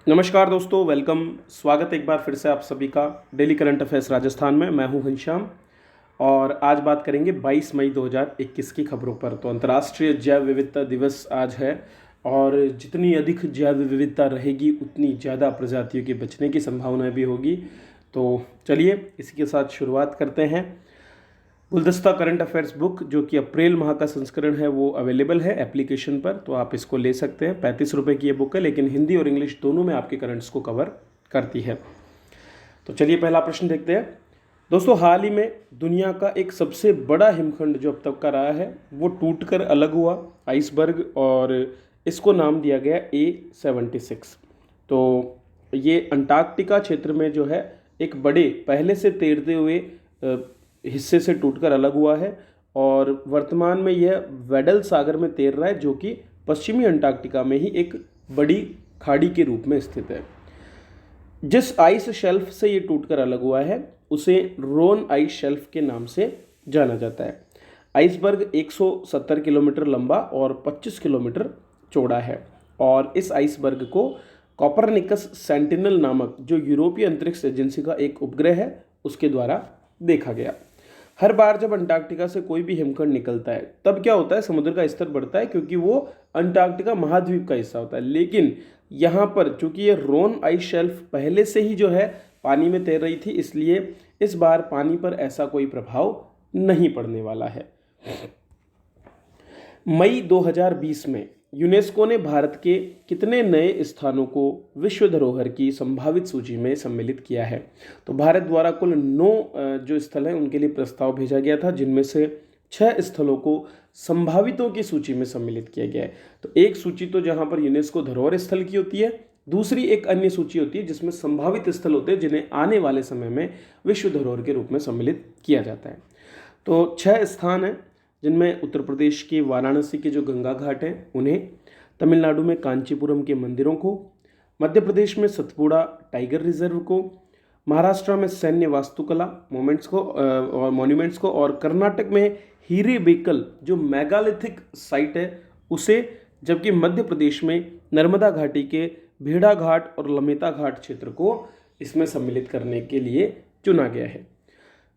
नमस्कार दोस्तों, वेलकम। स्वागत एक बार फिर से आप सभी का डेली करंट अफेयर्स राजस्थान में। मैं हूं घनश्याम और आज बात करेंगे 22 मई 2021 की खबरों पर। तो अंतर्राष्ट्रीय जैव विविधता दिवस आज है और जितनी अधिक जैव विविधता रहेगी उतनी ज़्यादा प्रजातियों के बचने की संभावना भी होगी। तो चलिए इसी के साथ शुरुआत करते हैं। गुलदस्ता करंट अफेयर्स बुक जो कि अप्रैल माह का संस्करण है वो अवेलेबल है एप्लीकेशन पर, तो आप इसको ले सकते हैं। 35 रुपये की ये बुक है, लेकिन हिंदी और इंग्लिश दोनों में आपके करंट्स को कवर करती है। तो चलिए पहला प्रश्न देखते हैं। दोस्तों, हाल ही में दुनिया का एक सबसे बड़ा हिमखंड जो अब तक का रहा है वो टूटकर अलग हुआ, आइसबर्ग, और इसको नाम दिया गया A76। तो ये अंटार्कटिका क्षेत्र में जो है एक बड़े पहले से तैरते हुए हिस्से से टूटकर अलग हुआ है और वर्तमान में यह वेडल सागर में तैर रहा है, जो कि पश्चिमी अंटार्कटिका में ही एक बड़ी खाड़ी के रूप में स्थित है। जिस आइस शेल्फ से ये टूटकर अलग हुआ है उसे रोन आइस शेल्फ के नाम से जाना जाता है। आइसबर्ग 170 किलोमीटर लंबा और 25 किलोमीटर चौड़ा है और इस आइसबर्ग को कॉपरनिकस सेंटिनल नामक जो यूरोपीय अंतरिक्ष एजेंसी का एक उपग्रह है उसके द्वारा देखा गया। हर बार जब अंटार्कटिका से कोई भी हिमखंड निकलता है तब क्या होता है, समुद्र का स्तर बढ़ता है क्योंकि वो अंटार्कटिका महाद्वीप का हिस्सा होता है। लेकिन यहाँ पर चूंकि ये रोन आइस शेल्फ पहले से ही जो है पानी में तैर रही थी, इसलिए इस बार पानी पर ऐसा कोई प्रभाव नहीं पड़ने वाला है। मई 2020 में यूनेस्को ने भारत के कितने नए स्थानों को विश्व धरोहर की संभावित सूची में सम्मिलित किया है? तो भारत द्वारा कुल 9 जो स्थल हैं उनके लिए प्रस्ताव भेजा गया था, जिनमें से 6 स्थलों को संभावितों की सूची में सम्मिलित किया गया है। तो एक सूची तो जहां पर यूनेस्को धरोहर स्थल की होती है, दूसरी एक अन्य सूची होती है जिसमें संभावित स्थल होते हैं जिन्हें आने वाले समय में विश्व धरोहर के रूप में सम्मिलित किया जाता है। तो 6 स्थान हैं, जिनमें उत्तर प्रदेश के वाराणसी के जो गंगा घाट हैं उन्हें, तमिलनाडु में कांचीपुरम के मंदिरों को, मध्य प्रदेश में सतपुड़ा टाइगर रिजर्व को, महाराष्ट्र में सैन्य वास्तुकला मॉन्यूमेंट्स को और कर्नाटक में हीरेबेकल जो मेगालिथिक साइट है उसे, जबकि मध्य प्रदेश में नर्मदा घाटी के भेड़ा घाट और लमेता घाट क्षेत्र को इसमें सम्मिलित करने के लिए चुना गया है।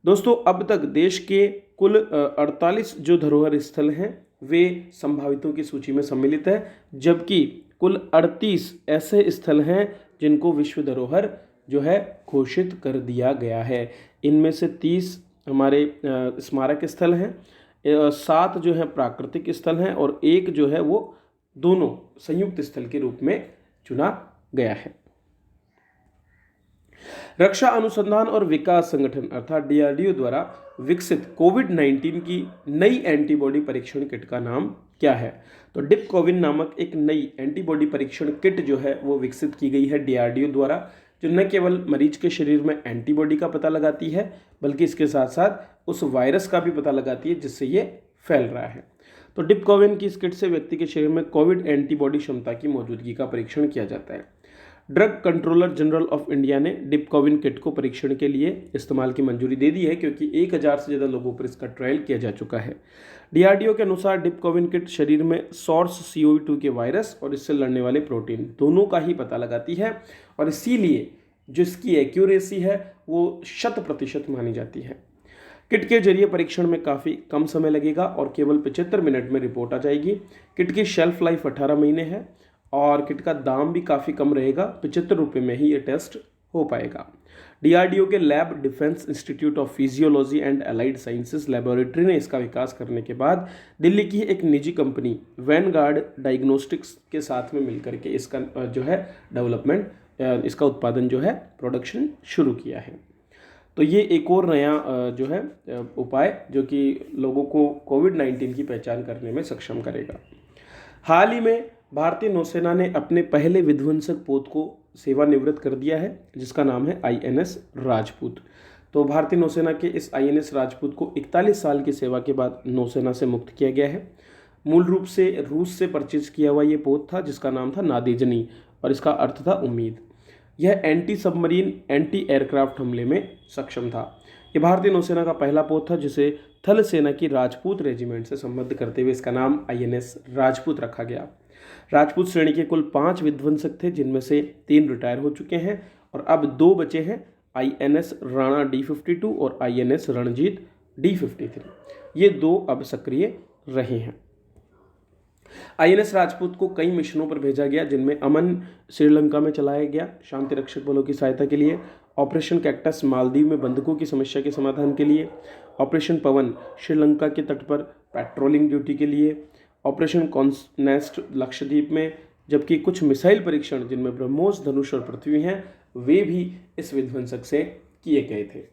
दोस्तों, अब तक देश के कुल 48 जो धरोहर स्थल हैं वे संभावितों की सूची में सम्मिलित है, जबकि कुल 38 ऐसे स्थल हैं जिनको विश्व धरोहर जो है घोषित कर दिया गया है। इनमें से 30 हमारे स्मारक स्थल हैं, 7 जो है प्राकृतिक स्थल हैं और एक जो है वो दोनों संयुक्त स्थल के रूप में चुना गया है। रक्षा अनुसंधान और विकास संगठन अर्थात DRDO द्वारा विकसित कोविड-19 की नई एंटीबॉडी परीक्षण किट का नाम क्या है? तो डिपकोविन नामक एक नई एंटीबॉडी परीक्षण किट जो है वो विकसित की गई है DRDO द्वारा, जो न केवल मरीज के शरीर में एंटीबॉडी का पता लगाती है बल्कि इसके साथ साथ उस वायरस का भी पता लगाती है जिससे ये फैल रहा है। तो डिपकोविन की इस किट से व्यक्ति के शरीर में कोविड एंटीबॉडी क्षमता की मौजूदगी का परीक्षण किया जाता है। Drug controller general of India ने डिपकोविन किट को परीक्षण के लिए इस्तेमाल की मंजूरी दे दी है, क्योंकि 1000 से ज़्यादा लोगों पर इसका ट्रायल किया जा चुका है। DRDO के अनुसार डिपकोविन किट शरीर में SARS-CoV-2 के वायरस और इससे लड़ने वाले प्रोटीन दोनों का ही पता लगाती है और इसीलिए जो इसकी एक्यूरेसी है वो 100% मानी जाती है। किट के जरिए परीक्षण में काफ़ी कम समय लगेगा और केवल 75 मिनट में रिपोर्ट आ जाएगी। किट की शेल्फ लाइफ 18 महीने है और किट का दाम भी काफ़ी कम रहेगा, 75 रुपये में ही ये टेस्ट हो पाएगा। DRDO के lab defence institute of physiology and allied sciences laboratory ने इसका विकास करने के बाद दिल्ली की एक निजी कंपनी वैनगार्ड डायग्नोस्टिक्स के साथ में मिलकर के इसका जो है डेवलपमेंट, इसका उत्पादन जो है प्रोडक्शन शुरू किया है। तो ये एक और नया जो है उपाय जो कि लोगों को कोविड-19 की पहचान करने में सक्षम करेगा। हाल ही में भारतीय नौसेना ने अपने पहले विध्वंसक पोत को सेवानिवृत्त कर दिया है, जिसका नाम है INS राजपूत। तो भारतीय नौसेना के इस INS राजपूत को 41 साल की सेवा के बाद नौसेना से मुक्त किया गया है। मूल रूप से रूस से परचेज किया हुआ ये पोत था जिसका नाम था नादेजनी और इसका अर्थ था उम्मीद। यह एंटी सबमरीन एंटी एयरक्राफ्ट हमले में सक्षम था। ये भारतीय नौसेना का पहला पोत था जिसे थल सेना की राजपूत रेजिमेंट से संबद्ध करते हुए इसका नाम INS राजपूत रखा गया। राजपूत श्रेणी के कुल 5 विध्वंसक थे, जिनमें से 3 रिटायर हो चुके हैं और अब 2 बचे हैं, INS राणा D52 और INS रणजीत D53। ये 2 अब सक्रिय रहे हैं। INS राजपूत को कई मिशनों पर भेजा गया, जिनमें अमन श्रीलंका में चलाया गया शांति रक्षक बलों की सहायता के लिए, ऑपरेशन कैक्टस मालदीव में बंधकों की समस्या के समाधान के लिए, ऑपरेशन पवन श्रीलंका के तट पर पेट्रोलिंग ड्यूटी के लिए, ऑपरेशन कॉन्नेस्ट लक्षद्वीप में, जबकि कुछ मिसाइल परीक्षण जिनमें ब्रह्मोस, धनुष और पृथ्वी हैं, वे भी इस विध्वंसक से किए गए थे।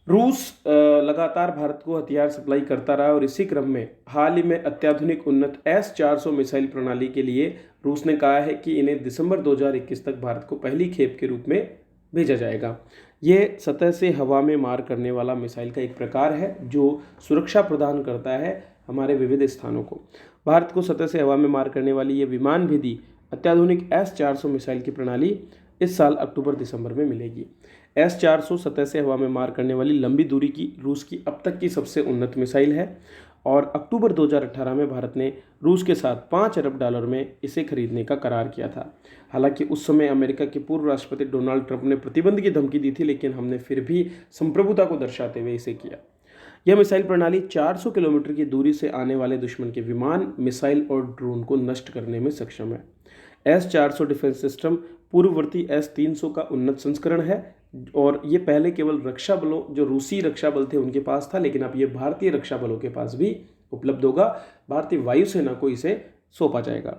रूस लगातार भारत को हथियार सप्लाई करता रहा और इसी क्रम में हाल ही में अत्याधुनिक उन्नत S-400 मिसाइल प्रणाली के लिए रूस ने कहा है कि इन्हें दिसंबर 2021 तक भारत को पहली खेप के रूप में भेजा जाएगा। यह सतह से हवा में मार करने वाला मिसाइल का एक प्रकार है जो सुरक्षा प्रदान करता है हमारे विविध स्थानों को। भारत को सतह से हवा में मार करने वाली ये विमान भेदी अत्याधुनिक S-400 मिसाइल की प्रणाली इस साल अक्टूबर-दिसंबर में मिलेगी। S-400 सतह से हवा में मार करने वाली लंबी दूरी की रूस की अब तक की सबसे उन्नत मिसाइल है और अक्टूबर 2018 में भारत ने रूस के साथ $5 अरब में इसे खरीदने का करार किया था। हालांकि उस समय अमेरिका के पूर्व राष्ट्रपति डोनाल्ड ट्रंप ने प्रतिबंध की धमकी दी थी, लेकिन हमने फिर भी संप्रभुता को दर्शाते हुए इसे किया। यह मिसाइल प्रणाली 400 किलोमीटर की दूरी से आने वाले दुश्मन के विमान, मिसाइल और ड्रोन को नष्ट करने में सक्षम है। S-400 डिफेंस सिस्टम पूर्ववर्ती S-300 का उन्नत संस्करण है और ये पहले केवल रक्षा बलों, जो रूसी रक्षा बल थे, उनके पास था, लेकिन अब ये भारतीय रक्षा बलों के पास भी उपलब्ध होगा। भारतीय वायुसेना को इसे सौंपा जाएगा।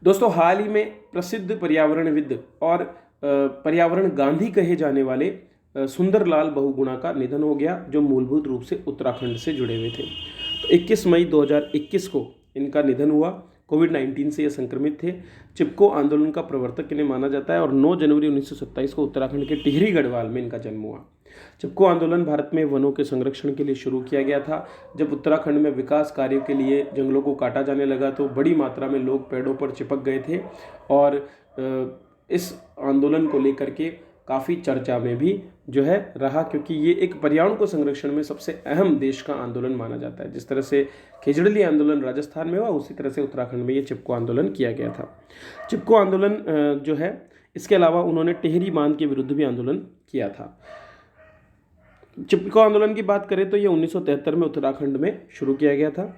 दोस्तों, हाल ही में प्रसिद्ध पर्यावरणविद और पर्यावरण गांधी कहे जाने वाले सुंदरलाल बहुगुणा का निधन हो गया, जो मूलभूत रूप से उत्तराखंड से जुड़े हुए थे। तो 21 मई 2021 को इनका निधन हुआ। कोविड-19 से ये संक्रमित थे। चिपको आंदोलन का प्रवर्तक इन्हें माना जाता है और 9 जनवरी 1927 को उत्तराखंड के टिहरी गढ़वाल में इनका जन्म हुआ। चिपको आंदोलन भारत में वनों के संरक्षण के लिए शुरू किया गया था। जब उत्तराखंड में विकास कार्यों के लिए जंगलों को काटा जाने लगा तो बड़ी मात्रा में लोग पेड़ों पर चिपक गए थे और इस आंदोलन को लेकर के काफ़ी चर्चा में भी जो है रहा, क्योंकि ये एक पर्यावरण को संरक्षण में सबसे अहम देश का आंदोलन माना जाता है। जिस तरह से खेजड़ली आंदोलन राजस्थान में हुआ, उसी तरह से उत्तराखंड में ये चिपको आंदोलन किया गया था। चिपको आंदोलन जो है, इसके अलावा उन्होंने टिहरी बांध के विरुद्ध भी आंदोलन किया था। चिपको आंदोलन की बात करें तो ये 1973 में उत्तराखंड में शुरू किया गया था।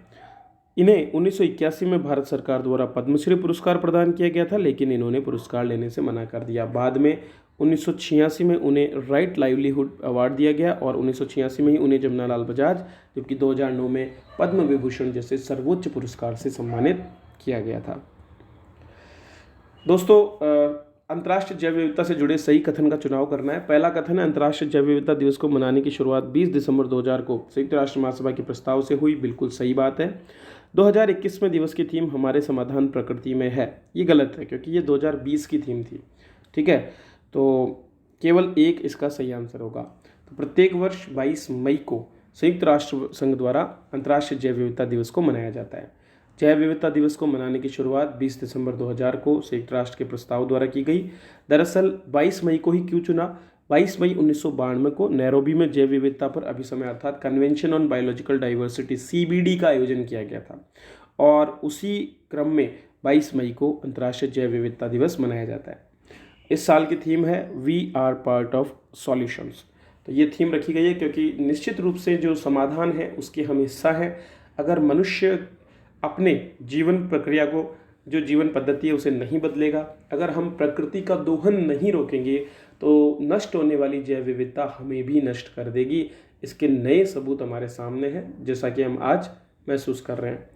इन्हें 1981 में भारत सरकार द्वारा पद्मश्री पुरस्कार प्रदान किया गया था, लेकिन इन्होंने पुरस्कार लेने से मना कर दिया। बाद में 1986 में उन्हें राइट लाइवलीहुड अवार्ड दिया गया और 1986 में ही उन्हें जमनालाल बजाज, जबकि 2009 में पद्म विभूषण जैसे सर्वोच्च पुरस्कार से सम्मानित किया गया था। दोस्तों, अंतर्राष्ट्रीय जैव विविधता से जुड़े सही कथन का चुनाव करना है। पहला कथन है, अंतर्राष्ट्रीय जैव विविधता दिवस को मनाने की शुरुआत 20 दिसंबर 2000 को संयुक्त राष्ट्र महासभा के प्रस्ताव से हुई। बिल्कुल सही बात है। 2021 में दिवस की थीम हमारे समाधान प्रकृति में है, ये गलत है क्योंकि ये 2020 की थीम थी। ठीक है, तो केवल एक इसका सही आंसर होगा। तो प्रत्येक वर्ष 22 मई को संयुक्त राष्ट्र संघ द्वारा अंतर्राष्ट्रीय जैव विविधता दिवस को मनाया जाता है। जैव विविधता दिवस को मनाने की शुरुआत 20 दिसंबर 2000 को संयुक्त राष्ट्र के प्रस्ताव द्वारा की गई। दरअसल 22 मई को ही क्यों चुना? 22 मई 1992 को नैरोबी में जैव विविधता पर अभिसमय अर्थात convention on biological diversity CBD का आयोजन किया गया था और उसी क्रम में 22 मई को अंतर्राष्ट्रीय जैव विविधता दिवस मनाया जाता है। इस साल की थीम है we are part of solutions. तो ये थीम रखी गई है क्योंकि निश्चित रूप से जो समाधान है उसके हम हिस्सा हैं। अगर मनुष्य अपने जीवन प्रक्रिया को, जो जीवन पद्धति है, उसे नहीं बदलेगा, अगर हम प्रकृति का दोहन नहीं रोकेंगे तो नष्ट होने वाली जैव विविधता हमें भी नष्ट कर देगी। इसके नए सबूत हमारे सामने हैं, जैसा कि हम आज महसूस कर रहे हैं।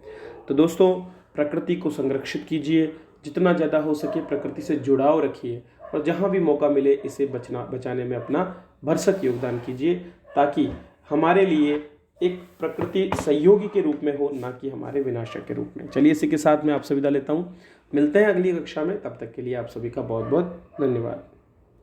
तो दोस्तों, प्रकृति को संरक्षित कीजिए, जितना ज़्यादा हो सके प्रकृति से जुड़ाव रखिए और जहाँ भी मौका मिले इसे बचाने में अपना भरसक योगदान कीजिए, ताकि हमारे लिए एक प्रकृति सहयोगी के रूप में हो, ना कि हमारे विनाशक के रूप में। चलिए, इसी के साथ मैं आपसे विदा लेता हूँ। मिलते हैं अगली कक्षा में, तब तक के लिए आप सभी का बहुत बहुत धन्यवाद।